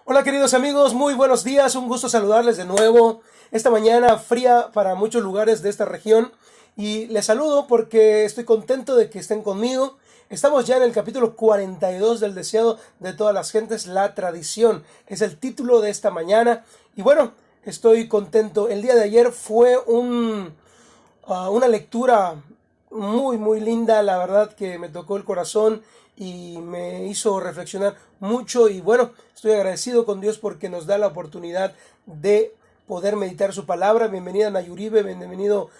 Hola queridos amigos, muy buenos días, un gusto saludarles de nuevo. Esta mañana fría para muchos lugares de esta región y les saludo porque estoy contento de que estén conmigo. Estamos ya en el capítulo 42 del deseado de todas las gentes, la tradición. Es el título de esta mañana y bueno, estoy contento. El día de ayer fue una lectura muy linda, la verdad que me tocó el corazón y me hizo reflexionar mucho y bueno, estoy agradecido con Dios porque nos da la oportunidad de poder meditar su palabra. Bienvenida Nayuribe, bienvenido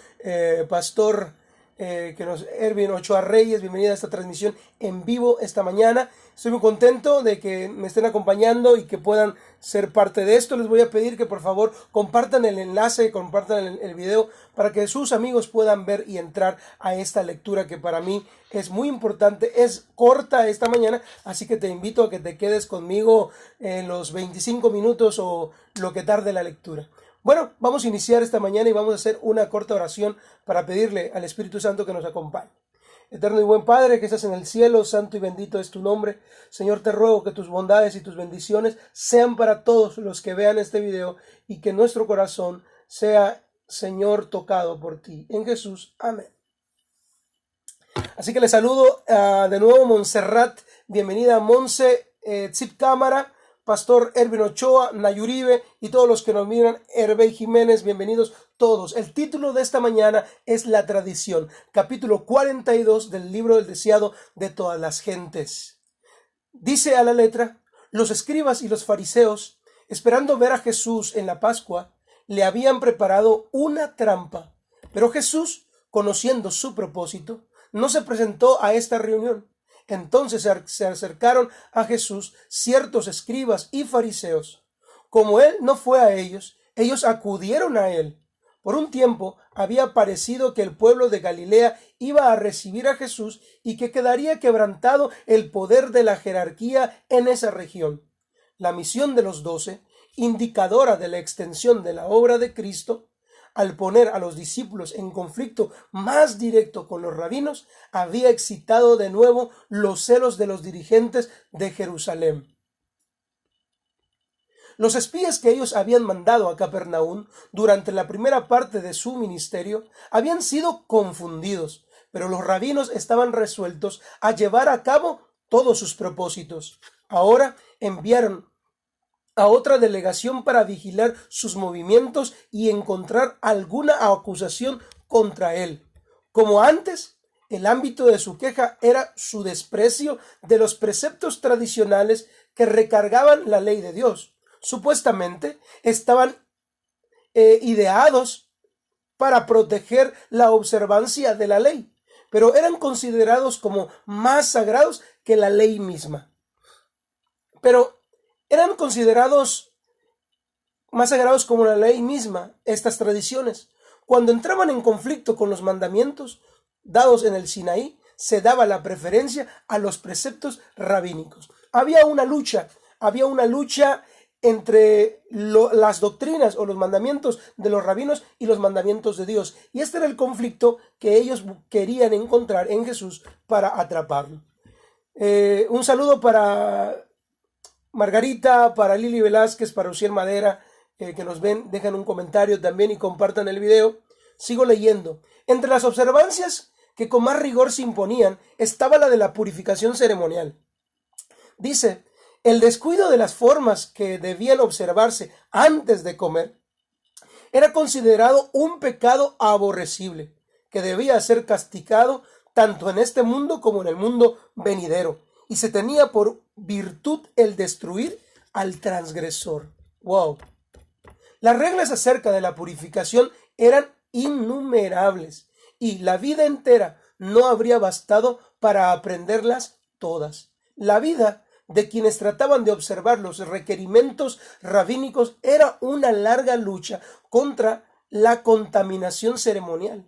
Pastor Erwin Ochoa Reyes, bienvenida a esta transmisión en vivo esta mañana. Estoy muy contento de que me estén acompañando y que puedan ser parte de esto. Les voy a pedir que por favor compartan el enlace, compartan el video para que sus amigos puedan ver y entrar a esta lectura que para mí es muy importante. Es corta esta mañana, así que te invito a que te quedes conmigo en los 25 minutos o lo que tarde la lectura. Bueno, vamos a iniciar esta mañana y vamos a hacer una corta oración para pedirle al Espíritu Santo que nos acompañe. Eterno y buen Padre que estás en el cielo, santo y bendito es tu nombre. Señor, te ruego que tus bondades y tus bendiciones sean para todos los que vean este video y que nuestro corazón sea, Señor, tocado por ti. En Jesús, amén. Así que le saludo de nuevo Montserrat, bienvenida Monse, Zip Cámara, Pastor Erwin Ochoa, Nayuribe y todos los que nos miran, Hervey Jiménez, bienvenidos todos. El título de esta mañana es La Tradición, capítulo 42 del libro del deseado de todas las gentes. Dice a la letra: los escribas y los fariseos, esperando ver a Jesús en la Pascua, le habían preparado una trampa, pero Jesús, conociendo su propósito, no se presentó a esta reunión. Entonces se acercaron a Jesús ciertos escribas y fariseos. Como él no fue a ellos, ellos acudieron a él. Por un tiempo había parecido que el pueblo de Galilea iba a recibir a Jesús y que quedaría quebrantado el poder de la jerarquía en esa región. La misión de los 12, indicadora de la extensión de la obra de Cristo, al poner a los discípulos en conflicto más directo con los rabinos, había excitado de nuevo los celos de los dirigentes de Jerusalén. Los espías que ellos habían mandado a Capernaum durante la primera parte de su ministerio habían sido confundidos, pero los rabinos estaban resueltos a llevar a cabo todos sus propósitos. Ahora enviaron a otra delegación para vigilar sus movimientos y encontrar alguna acusación contra él. Como antes, el ámbito de su queja era su desprecio de los preceptos tradicionales que recargaban la ley de Dios. Supuestamente estaban ideados para proteger la observancia de la ley, pero eran considerados como más sagrados que la ley misma. Eran considerados más sagrados como la ley misma, estas tradiciones. Cuando entraban en conflicto con los mandamientos dados en el Sinaí, se daba la preferencia a los preceptos rabínicos. Había una lucha entre las doctrinas o los mandamientos de los rabinos y los mandamientos de Dios. Y este era el conflicto que ellos querían encontrar en Jesús para atraparlo. Un saludo para Margarita, para Lili Velázquez, para Uciel Madera, que nos ven, dejan un comentario también y compartan el video. Sigo leyendo. Entre las observancias que con más rigor se imponían estaba la de la purificación ceremonial. Dice: el descuido de las formas que debían observarse antes de comer era considerado un pecado aborrecible, que debía ser castigado tanto en este mundo como en el mundo venidero, y se tenía por virtud el destruir al transgresor. ¡Wow! Las reglas acerca de la purificación eran innumerables y la vida entera no habría bastado para aprenderlas todas. La vida de quienes trataban de observar los requerimientos rabínicos era una larga lucha contra la contaminación ceremonial,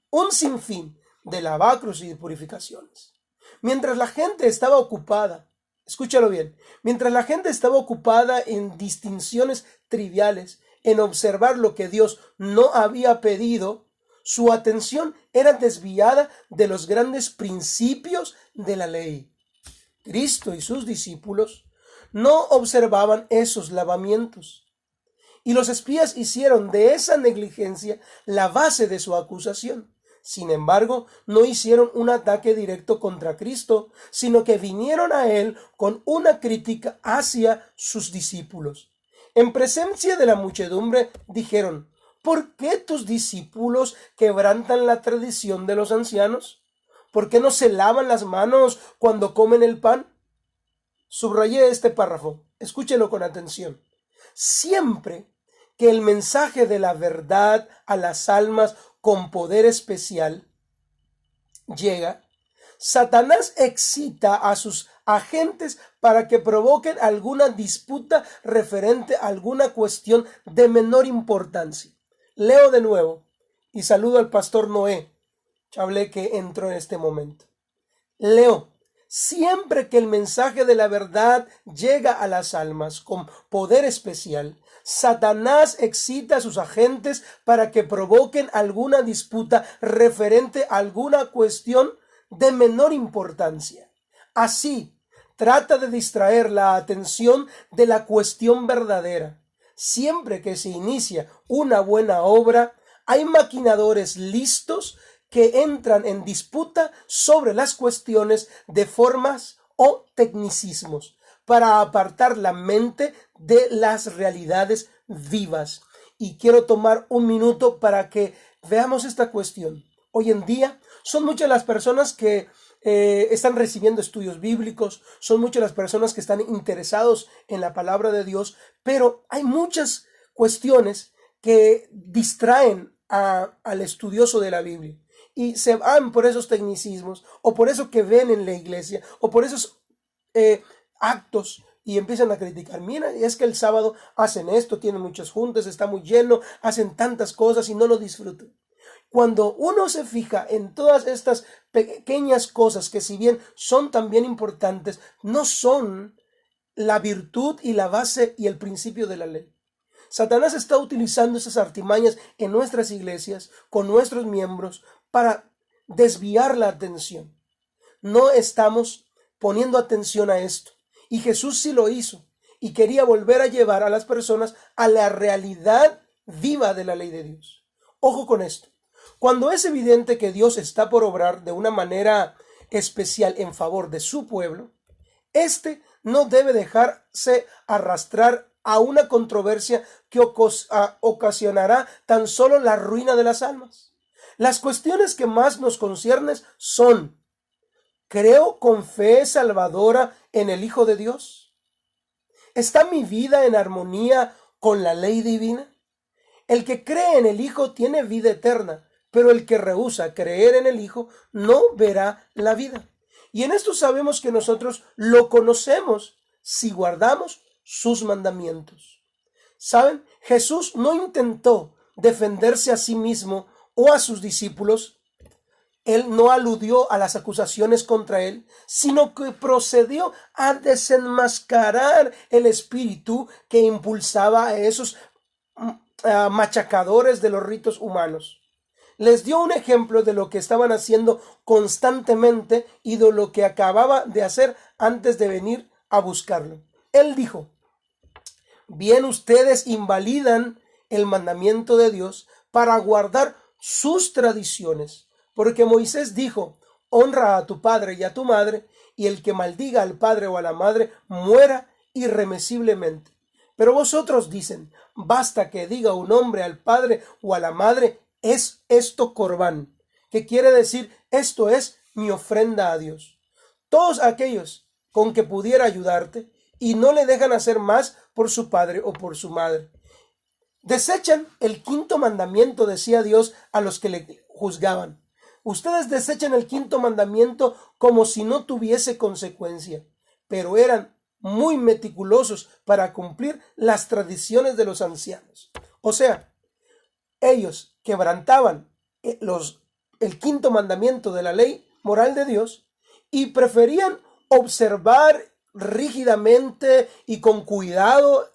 un sinfín de lavacros y de purificaciones. Mientras la gente estaba ocupada, escúchalo bien, mientras la gente estaba ocupada en distinciones triviales, en observar lo que Dios no había pedido, su atención era desviada de los grandes principios de la ley. Cristo y sus discípulos no observaban esos lavamientos. Y los espías hicieron de esa negligencia la base de su acusación. Sin embargo, no hicieron un ataque directo contra Cristo, sino que vinieron a él con una crítica hacia sus discípulos. En presencia de la muchedumbre dijeron: ¿por qué tus discípulos quebrantan la tradición de los ancianos? ¿Por qué no se lavan las manos cuando comen el pan? Subrayé este párrafo, escúchelo con atención. Siempre que el mensaje de la verdad a las almas con poder especial llega, Satanás excita a sus agentes para que provoquen alguna disputa referente a alguna cuestión de menor importancia. Leo de nuevo y saludo al pastor Noé Chablé, que entró en este momento. Leo: siempre que el mensaje de la verdad llega a las almas con poder especial, Satanás excita a sus agentes para que provoquen alguna disputa referente a alguna cuestión de menor importancia. Así, trata de distraer la atención de la cuestión verdadera. Siempre que se inicia una buena obra, hay maquinadores listos que entran en disputa sobre las cuestiones de formas o tecnicismos para apartar la mente de las realidades vivas. Y quiero tomar un minuto para que veamos esta cuestión. Hoy en día son muchas las personas que están recibiendo estudios bíblicos, son muchas las personas que están interesados en la palabra de Dios, pero hay muchas cuestiones que distraen al estudioso de la Biblia y se van por esos tecnicismos o por eso que ven en la iglesia o por esos actos y empiezan a criticar. Mira, es que el sábado hacen esto, tienen muchas juntas, está muy lleno, hacen tantas cosas y no lo disfrutan. Cuando uno se fija en todas estas pequeñas cosas que, si bien son también importantes, no son la virtud y la base y el principio de la ley. Satanás está utilizando esas artimañas en nuestras iglesias, con nuestros miembros, para desviar la atención. No estamos poniendo atención a esto. Y Jesús sí lo hizo y quería volver a llevar a las personas a la realidad viva de la ley de Dios. Ojo con esto. Cuando es evidente que Dios está por obrar de una manera especial en favor de su pueblo, este no debe dejarse arrastrar a una controversia que ocasionará tan solo la ruina de las almas. Las cuestiones que más nos conciernen son: ¿creo con fe salvadora en el Hijo de Dios? ¿Está mi vida en armonía con la ley divina? El que cree en el Hijo tiene vida eterna, pero el que rehúsa creer en el Hijo no verá la vida. Y en esto sabemos que nosotros lo conocemos si guardamos sus mandamientos. ¿Saben? Jesús no intentó defenderse a sí mismo o a sus discípulos. Él no aludió a las acusaciones contra él, sino que procedió a desenmascarar el espíritu que impulsaba a esos machacadores de los ritos humanos. Les dio un ejemplo de lo que estaban haciendo constantemente y de lo que acababa de hacer antes de venir a buscarlo. Él dijo: bien, ustedes invalidan el mandamiento de Dios para guardar sus tradiciones, porque Moisés dijo: honra a tu padre y a tu madre, y el que maldiga al padre o a la madre muera irremisiblemente. Pero vosotros dicen: basta que diga un hombre al padre o a la madre, es esto corbán, que quiere decir esto es mi ofrenda a Dios. Todos aquellos con que pudiera ayudarte y no le dejan hacer más por su padre o por su madre. Desechan el quinto mandamiento, decía Dios a los que le juzgaban. Ustedes desechan el quinto mandamiento como si no tuviese consecuencia, pero eran muy meticulosos para cumplir las tradiciones de los ancianos. O sea, ellos quebrantaban el quinto mandamiento de la ley moral de Dios y preferían observar rígidamente y con cuidado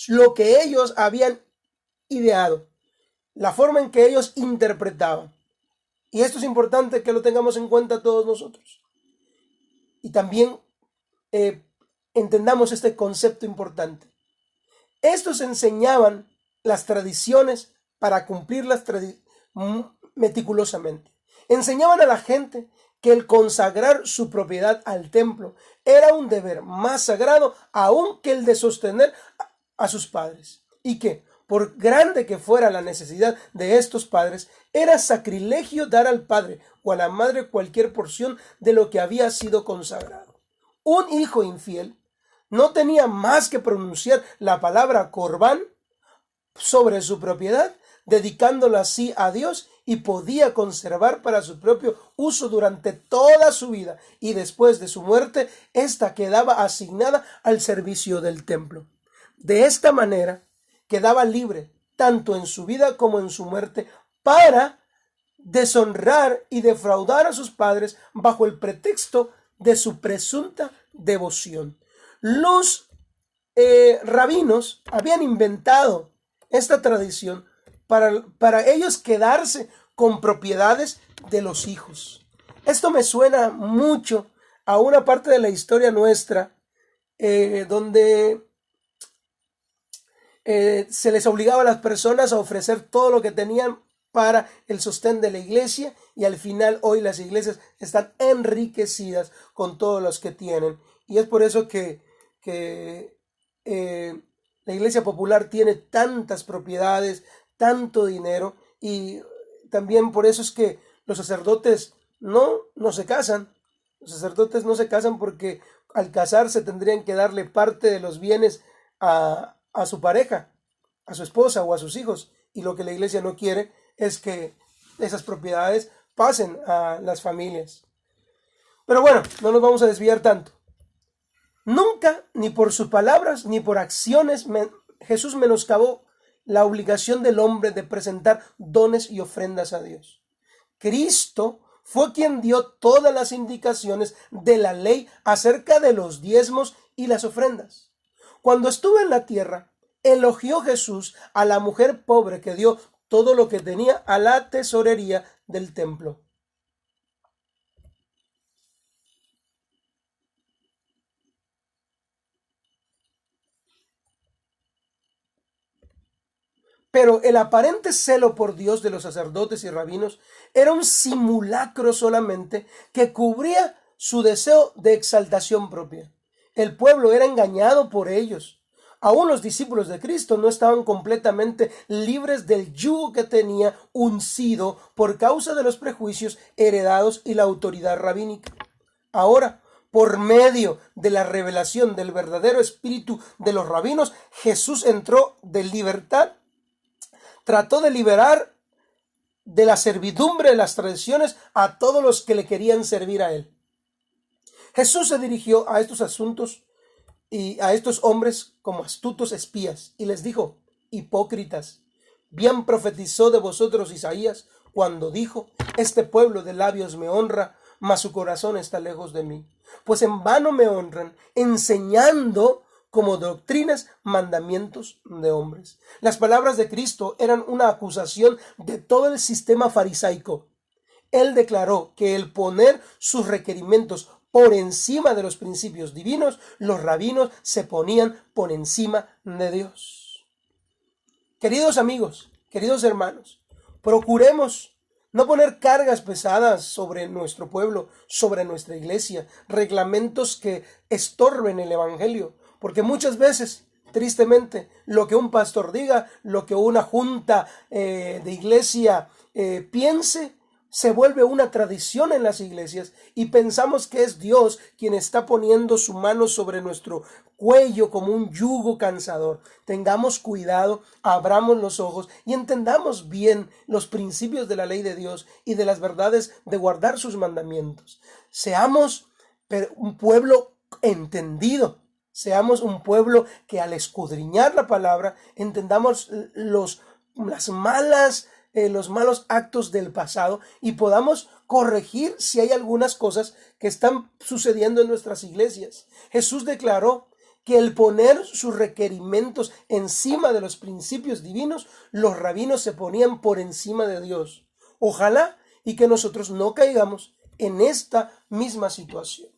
lo que ellos habían ideado, la forma en que ellos interpretaban. Y esto es importante que lo tengamos en cuenta todos nosotros. Y también entendamos este concepto importante. Estos enseñaban las tradiciones para cumplirlas meticulosamente. Enseñaban a la gente que el consagrar su propiedad al templo era un deber más sagrado aún que el de sostener a sus padres, y que, por grande que fuera la necesidad de estos padres, era sacrilegio dar al padre o a la madre cualquier porción de lo que había sido consagrado. Un hijo infiel no tenía más que pronunciar la palabra corbán sobre su propiedad, dedicándola así a Dios, y podía conservar para su propio uso durante toda su vida, y después de su muerte, ésta quedaba asignada al servicio del templo. De esta manera, quedaba libre, tanto en su vida como en su muerte, para deshonrar y defraudar a sus padres bajo el pretexto de su presunta devoción. Los rabinos habían inventado esta tradición para ellos quedarse con propiedades de los hijos. Esto me suena mucho a una parte de la historia nuestra donde se les obligaba a las personas a ofrecer todo lo que tenían para el sostén de la iglesia, y al final hoy las iglesias están enriquecidas con todos los que tienen, y es por eso que la iglesia popular tiene tantas propiedades, tanto dinero, y también por eso es que los sacerdotes no se casan. Los sacerdotes no se casan porque al casarse tendrían que darle parte de los bienes a su pareja, a su esposa o a sus hijos, y lo que la iglesia no quiere es que esas propiedades pasen a las familias. Pero bueno, no nos vamos a desviar tanto. Nunca, ni por sus palabras, ni por acciones, Jesús menoscabó la obligación del hombre de presentar dones y ofrendas a Dios. Cristo fue quien dio todas las indicaciones de la ley acerca de los diezmos y las ofrendas. Cuando estuvo en la tierra, elogió Jesús a la mujer pobre que dio todo lo que tenía a la tesorería del templo. Pero el aparente celo por Dios de los sacerdotes y rabinos era un simulacro solamente que cubría su deseo de exaltación propia. El pueblo era engañado por ellos. Aún los discípulos de Cristo no estaban completamente libres del yugo que tenía uncido por causa de los prejuicios heredados y la autoridad rabínica. Ahora, por medio de la revelación del verdadero espíritu de los rabinos, Jesús entró de libertad. Trató de liberar de la servidumbre de las tradiciones a todos los que le querían servir a él. Jesús se dirigió a estos asuntos y a estos hombres como astutos espías, y les dijo: hipócritas, bien profetizó de vosotros Isaías cuando dijo: este pueblo de labios me honra, mas su corazón está lejos de mí. Pues en vano me honran, enseñando como doctrinas mandamientos de hombres. Las palabras de Cristo eran una acusación de todo el sistema farisaico. Él declaró que el poner sus requerimientos por encima de los principios divinos, los rabinos se ponían por encima de Dios. Queridos amigos, queridos hermanos, procuremos no poner cargas pesadas sobre nuestro pueblo, sobre nuestra iglesia, reglamentos que estorben el evangelio, porque muchas veces, tristemente, lo que un pastor diga, lo que una junta de iglesia piense, se vuelve una tradición en las iglesias, y pensamos que es Dios quien está poniendo su mano sobre nuestro cuello como un yugo cansador. Tengamos cuidado, abramos los ojos y entendamos bien los principios de la ley de Dios y de las verdades de guardar sus mandamientos. Seamos un pueblo entendido. Seamos un pueblo que al escudriñar la palabra entendamos los malos actos del pasado y podamos corregir si hay algunas cosas que están sucediendo en nuestras iglesias. Jesús declaró que el poner sus requerimientos encima de los principios divinos, los rabinos se ponían por encima de Dios. Ojalá y que nosotros no caigamos en esta misma situación.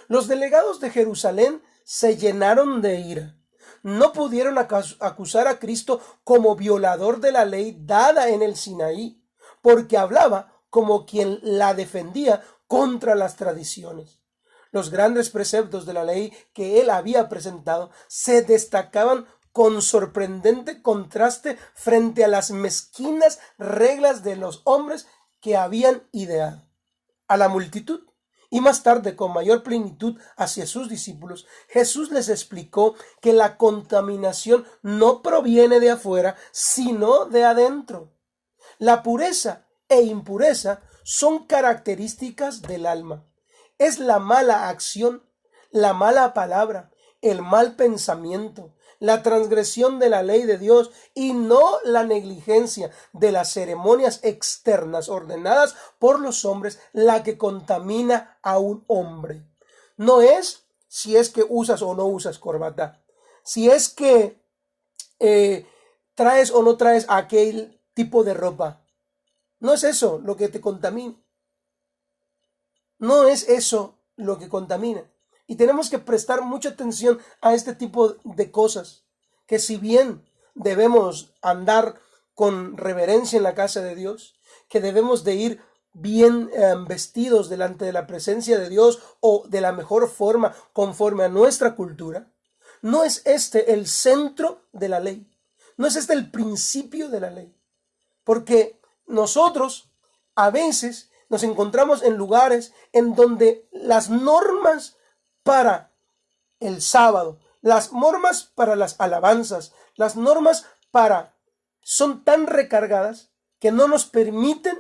Los delegados de Jerusalén se llenaron de ira. No pudieron acusar a Cristo como violador de la ley dada en el Sinaí, porque hablaba como quien la defendía contra las tradiciones. Los grandes preceptos de la ley que él había presentado se destacaban con sorprendente contraste frente a las mezquinas reglas de los hombres que habían ideado. A la multitud, y más tarde con mayor plenitud hacia sus discípulos, Jesús les explicó que la contaminación no proviene de afuera, sino de adentro. La pureza e impureza son características del alma. Es la mala acción, la mala palabra, el mal pensamiento, la transgresión de la ley de Dios y no la negligencia de las ceremonias externas ordenadas por los hombres la que contamina a un hombre. No es si es que usas o no usas corbata, si es que traes o no traes aquel tipo de ropa. No es eso lo que te contamina. No es eso lo que contamina. Y tenemos que prestar mucha atención a este tipo de cosas, que si bien debemos andar con reverencia en la casa de Dios, que debemos de ir bien vestidos delante de la presencia de Dios o de la mejor forma conforme a nuestra cultura, no es este el centro de la ley, no es este el principio de la ley, porque nosotros a veces nos encontramos en lugares en donde las normas para el sábado, las normas para las alabanzas, las normas para son tan recargadas que no nos permiten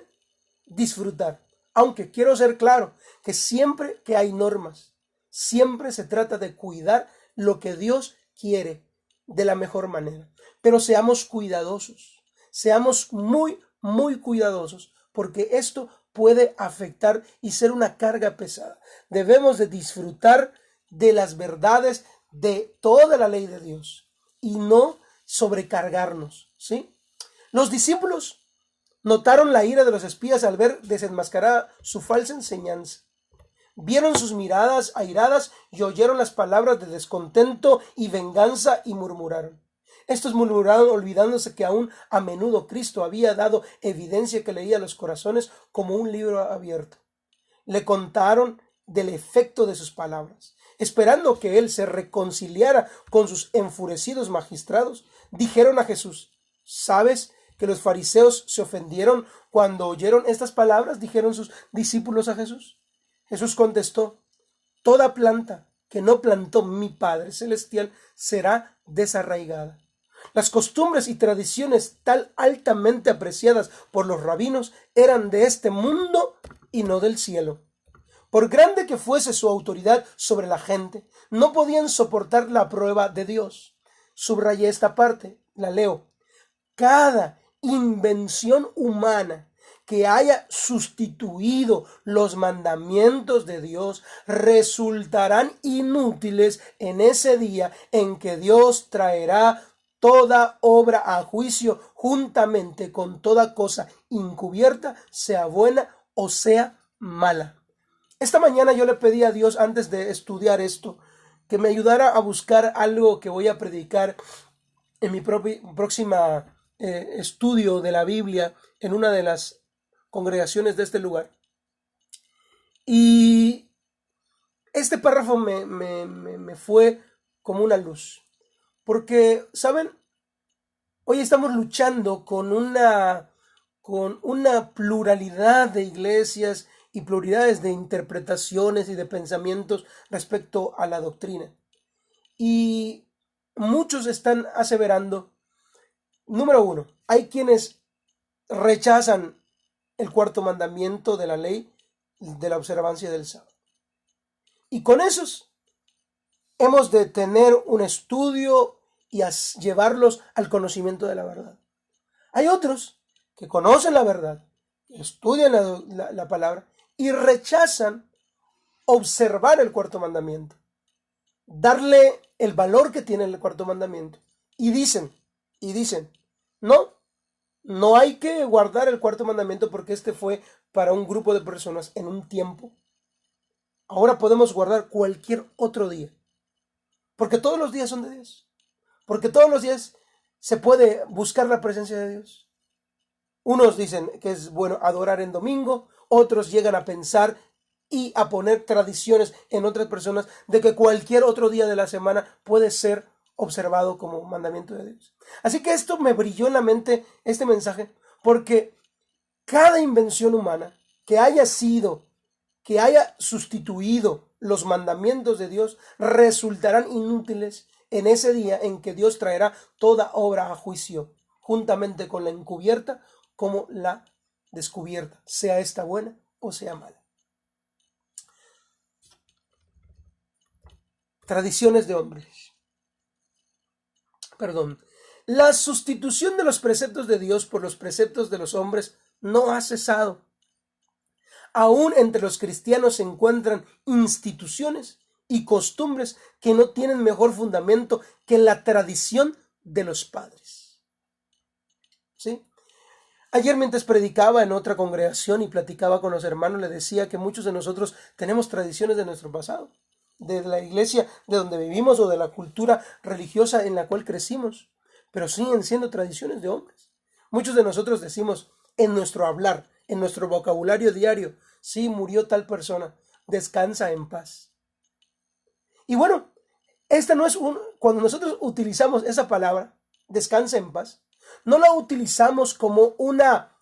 disfrutar. Aunque quiero ser claro que siempre que hay normas, siempre se trata de cuidar lo que Dios quiere de la mejor manera. Pero seamos cuidadosos, seamos muy cuidadosos, porque esto puede afectar y ser una carga pesada. Debemos de disfrutar de las verdades de toda la ley de Dios y no sobrecargarnos, ¿sí? Los discípulos notaron la ira de los espías al ver desenmascarada su falsa enseñanza. Vieron sus miradas airadas y oyeron las palabras de descontento y venganza y murmuraron. Estos murmuraron olvidándose que aún a menudo Cristo había dado evidencia que leía los corazones como un libro abierto. Le contaron del efecto de sus palabras. Esperando que él se reconciliara con sus enfurecidos magistrados, dijeron a Jesús: ¿sabes que los fariseos se ofendieron cuando oyeron estas palabras? Dijeron sus discípulos a Jesús. Jesús contestó: toda planta que no plantó mi Padre Celestial será desarraigada. Las costumbres y tradiciones tan altamente apreciadas por los rabinos eran de este mundo y no del cielo. Por grande que fuese su autoridad sobre la gente, no podían soportar la prueba de Dios. Subrayé esta parte, la leo. Cada invención humana que haya sustituido los mandamientos de Dios resultarán inútiles en ese día en que Dios traerá toda obra a juicio juntamente con toda cosa encubierta, sea buena o sea mala. Esta mañana yo le pedí a Dios, antes de estudiar esto, que me ayudara a buscar algo que voy a predicar en mi próxima estudio de la Biblia en una de las congregaciones de este lugar. Y este párrafo me fue como una luz. Porque, ¿saben? Hoy estamos luchando con una pluralidad de iglesias y pluralidades de interpretaciones y de pensamientos respecto a la doctrina. Y muchos están aseverando, número uno, hay quienes rechazan el cuarto mandamiento de la ley de la observancia del sábado. Y con esos hemos de tener un estudio y llevarlos al conocimiento de la verdad. Hay otros que conocen la verdad, que estudian la palabra y rechazan observar el cuarto mandamiento, darle el valor que tiene el cuarto mandamiento. Y dicen, no hay que guardar el cuarto mandamiento porque este fue para un grupo de personas en un tiempo. Ahora podemos guardar cualquier otro día. porque todos los días son de Dios, porque todos los días se puede buscar la presencia de Dios. Unos dicen que es bueno adorar en domingo, otros llegan a pensar y a poner tradiciones en otras personas de que cualquier otro día de la semana puede ser observado como mandamiento de Dios. Así que esto me brilló en la mente, este mensaje, porque cada invención humana que haya sustituido los mandamientos de Dios resultarán inútiles en ese día en que Dios traerá toda obra a juicio, juntamente con la encubierta como la descubierta, sea esta buena o sea mala. Tradiciones de hombres. La sustitución de los preceptos de Dios por los preceptos de los hombres no ha cesado. Aún entre los cristianos se encuentran instituciones y costumbres que no tienen mejor fundamento que la tradición de los padres. ¿Sí? Ayer, mientras predicaba en otra congregación y platicaba con los hermanos, le decía que muchos de nosotros tenemos tradiciones de nuestro pasado, de la iglesia de donde vivimos o de la cultura religiosa en la cual crecimos, pero siguen siendo tradiciones de hombres. Muchos de nosotros decimos en nuestro hablar, en nuestro vocabulario diario, sí, murió tal persona, descansa en paz. Y bueno, cuando nosotros utilizamos esa palabra, descansa en paz, no la utilizamos como una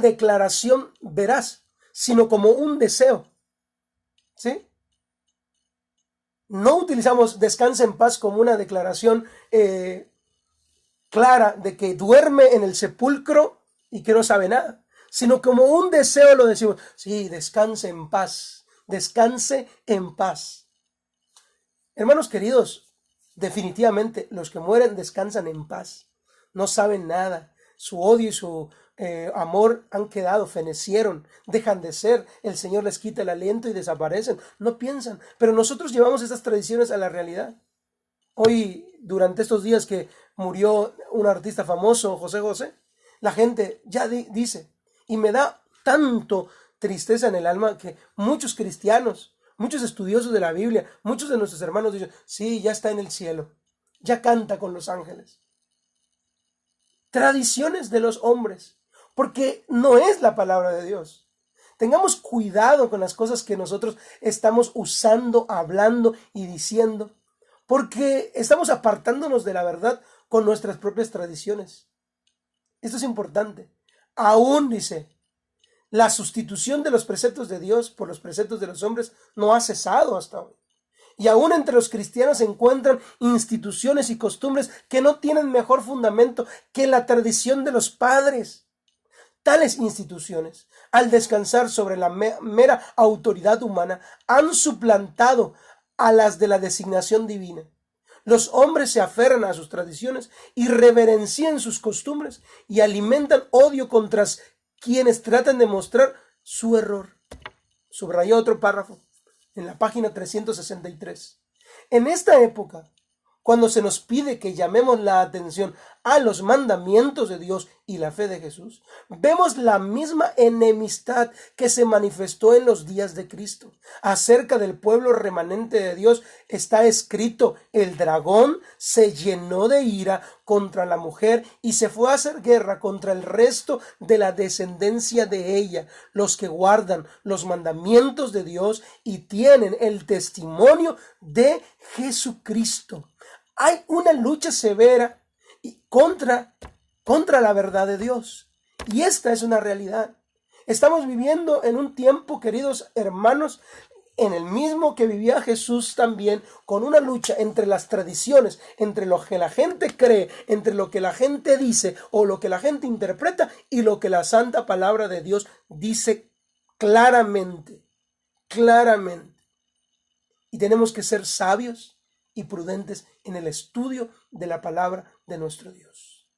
declaración veraz, sino como un deseo. ¿Sí? No utilizamos descansa en paz como una declaración clara de que duerme en el sepulcro y que no sabe nada, sino como un deseo lo decimos, sí, descanse en paz, descanse en paz. Hermanos queridos, definitivamente los que mueren descansan en paz, no saben nada, su odio y su amor han quedado, fenecieron, dejan de ser, el Señor les quita el aliento y desaparecen, no piensan, pero nosotros llevamos estas tradiciones a la realidad. Hoy, durante estos días que murió un artista famoso, José José, la gente ya dice, y me da tanto tristeza en el alma que muchos cristianos, muchos estudiosos de la Biblia, muchos de nuestros hermanos dicen, sí, ya está en el cielo, ya canta con los ángeles. Tradiciones de los hombres, porque no es la palabra de Dios. Tengamos cuidado con las cosas que nosotros estamos usando, hablando y diciendo, porque estamos apartándonos de la verdad con nuestras propias tradiciones. Esto es importante. Aún dice, la sustitución de los preceptos de Dios por los preceptos de los hombres no ha cesado hasta hoy. Y aún entre los cristianos se encuentran instituciones y costumbres que no tienen mejor fundamento que la tradición de los padres. Tales instituciones, al descansar sobre la mera autoridad humana, han suplantado a las de la designación divina. Los hombres se aferran a sus tradiciones y reverencian sus costumbres y alimentan odio contra quienes tratan de mostrar su error. Subrayó otro párrafo en la página 363. En esta época, cuando se nos pide que llamemos la atención a los mandamientos de Dios y la fe de Jesús, vemos la misma enemistad que se manifestó en los días de Cristo. Acerca del pueblo remanente de Dios está escrito, el dragón se llenó de ira contra la mujer y se fue a hacer guerra contra el resto de la descendencia de ella, los que guardan los mandamientos de Dios y tienen el testimonio de Jesucristo. Hay una lucha severa contra la verdad de Dios. Y esta es una realidad. Estamos viviendo en un tiempo, queridos hermanos, en el mismo que vivía Jesús también, con una lucha entre las tradiciones, entre lo que la gente cree, entre lo que la gente dice o lo que la gente interpreta y lo que la santa palabra de Dios dice claramente. Y tenemos que ser sabios y prudentes en el estudio de la palabra de nuestro Dios.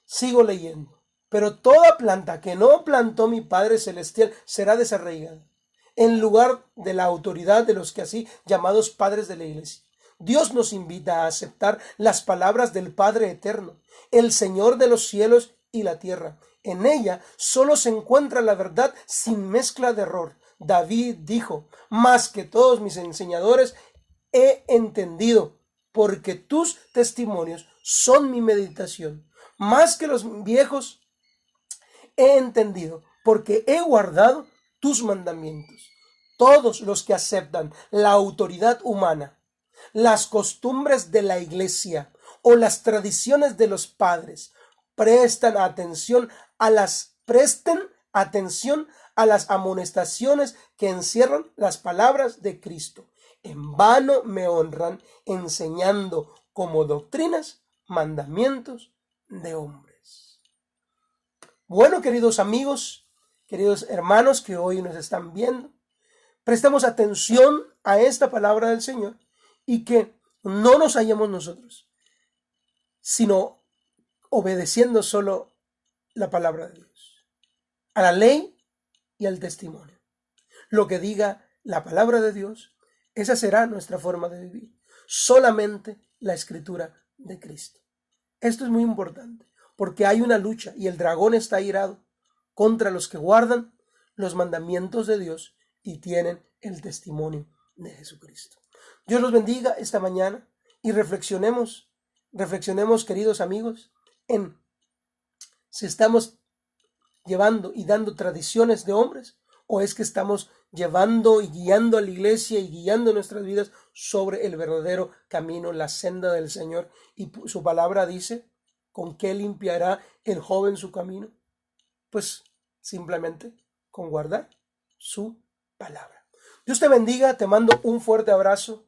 Sigo leyendo. Pero toda planta que no plantó mi Padre Celestial será desarraigada, en lugar de la autoridad de los que así llamados padres de la iglesia. Dios nos invita a aceptar las palabras del Padre Eterno, el Señor de los cielos y la tierra. En ella solo se encuentra la verdad sin mezcla de error. David dijo: más que todos mis enseñadores he entendido, porque tus testimonios son mi meditación. Más que los viejos he entendido, porque he guardado tus mandamientos. Todos los que aceptan la autoridad humana, las costumbres de la iglesia o las tradiciones de los padres, presten atención a las amonestaciones que encierran las palabras de Cristo. En vano me honran enseñando como doctrinas mandamientos de hombres. Bueno, queridos amigos, queridos hermanos que hoy nos están viendo, prestemos atención a esta palabra del Señor y que no nos hallemos nosotros, sino obedeciendo solo la palabra de Dios, a la ley y al testimonio. Lo que diga la palabra de Dios, esa será nuestra forma de vivir. Solamente la escritura de Cristo. Esto es muy importante, porque hay una lucha y el dragón está airado contra los que guardan los mandamientos de Dios y tienen el testimonio de Jesucristo. Dios los bendiga esta mañana y reflexionemos, queridos amigos, en si estamos llevando y dando tradiciones de hombres, o es que estamos llevando y guiando a la iglesia y guiando nuestras vidas sobre el verdadero camino, la senda del Señor. Y su palabra dice: ¿con qué limpiará el joven su camino? Pues simplemente con guardar su palabra. Dios te bendiga, te mando un fuerte abrazo,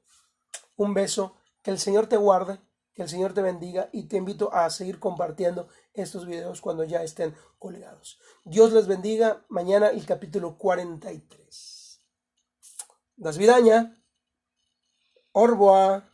un beso, que el Señor te guarde, que el Señor te bendiga, y te invito a seguir compartiendo estos videos cuando ya estén colgados. Dios les bendiga. Mañana el capítulo 43. Das vidaña. Au revoir.